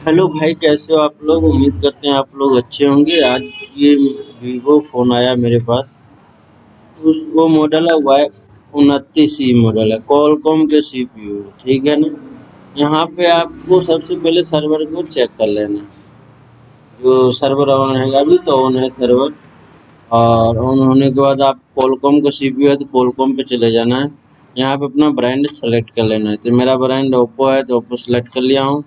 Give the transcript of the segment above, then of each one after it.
Hello भाई, कैसे हो आप लोग? उम्मीद करते हैं आप लोग अच्छे होंगे। आज ये वीवो फ़ोन आया मेरे पास। वो मॉडल है वाई 29 मॉडल है, कॉलकॉम के सीपीयू, ठीक है ना। यहाँ पे आपको सबसे पहले सर्वर को चेक कर लेना है। जो सर्वर ऑन है, अभी तो ऑन है सर्वर। और ऑन होने के बाद आप कॉलकॉम का सीपीयू है तो कॉलकॉम पे चले जाना है। यहाँ पे अपना ब्रांड सेलेक्ट कर लेना है। तो मेरा ब्रांड ओप्पो है तो ओप्पो सेलेक्ट कर लिया हूँ।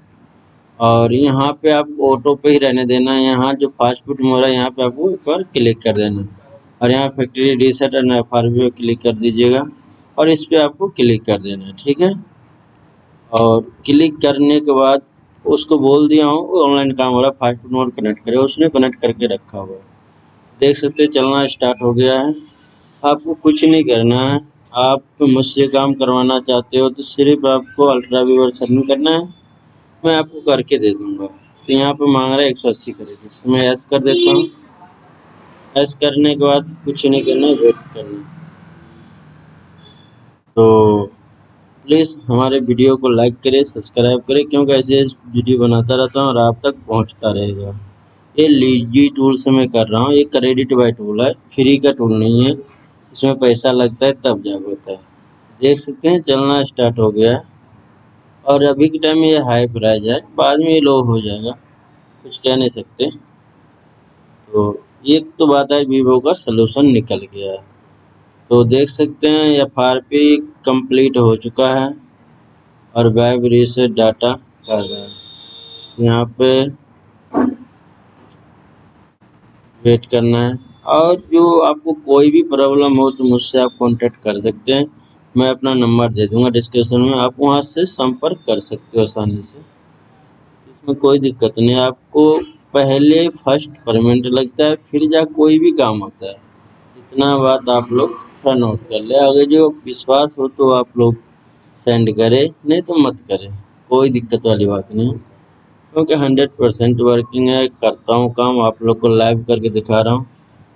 और यहाँ पे आप ऑटो पे ही रहने देना है। यहाँ जो फास्ट फूड मोड है यहाँ पे आपको एक बार क्लिक कर देना है। और यहाँ फैक्ट्री रीसेट एंड एफआरबी पे क्लिक कर दीजिएगा। और इस पे आपको क्लिक कर देना है, ठीक है। और क्लिक करने के बाद उसको बोल दिया हूँ ऑनलाइन काम हो रहा है, फास्ट फूड मोड कनेक्ट करे, उसने कनेक्ट करके रखा हुआ है। देख सकते हैं चलना स्टार्ट हो गया है। आपको कुछ नहीं करना है। आप मुझसे काम करवाना चाहते हो तो सिर्फ आपको अल्ट्रा वीवर सबमिट करना है। मैं आपको करके दे दूंगा। तो यहाँ पे मांग रहा है 180 करेगी, तो मैं ऐस कर देता हूँ। ऐस करने के बाद कुछ नहीं करना, वेट करना। तो प्लीज़ हमारे वीडियो को लाइक करें, सब्सक्राइब करें, क्योंकि ऐसे वीडियो बनाता रहता हूँ और आप तक पहुँचता रहेगा। ये लीजी टूल से मैं कर रहा हूँ। ये क्रेडिट बाय टूल है, फ्री का टूल नहीं है। इसमें पैसा लगता है तब जाकर होता है। देख सकते हैं चलना स्टार्ट हो गया है। और अभी के टाइम में ये हाई प्राइस है, बाद में ये लो हो जाएगा, कुछ कह नहीं सकते। तो एक तो बात है, वीवो का सलूशन निकल गया है। तो देख सकते हैं एफआरपी कंप्लीट हो चुका है और वेब रीसेट डाटा कर रहा है। यहाँ पे वेट करना है। और जो आपको कोई भी प्रॉब्लम हो तो मुझसे आप कांटेक्ट कर सकते हैं। मैं अपना नंबर दे दूंगा डिस्क्रिप्शन में, आप वहाँ से संपर्क कर सकते हो आसानी से। इसमें कोई दिक्कत नहीं है। आपको पहले फर्स्ट पेमेंट लगता है, फिर जा कोई भी काम होता है। इतना बात आप लोग थोड़ा नोट कर ले। अगर जो विश्वास हो तो आप लोग सेंड करें, नहीं तो मत करें। कोई दिक्कत वाली बात नहीं है, क्योंकि 100% वर्किंग है। करता हूँ काम, आप लोग को लाइव करके दिखा रहा हूँ।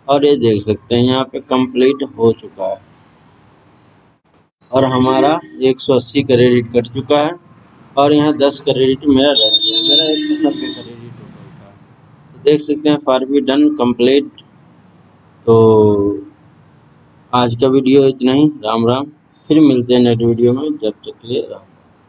और ये देख सकते हैं यहाँ पे कंप्लीट हो चुका है और हमारा 180 क्रेडिट कट चुका है। और यहाँ 10 क्रेडिट मेरा रह गया, मेरा 190 क्रेडिट टोटल था। तो देख सकते हैं फार बी डन कंप्लीट। तो आज का वीडियो इतना ही। राम राम, फिर मिलते हैं नेक्स्ट वीडियो में। जब तक के लिए राम।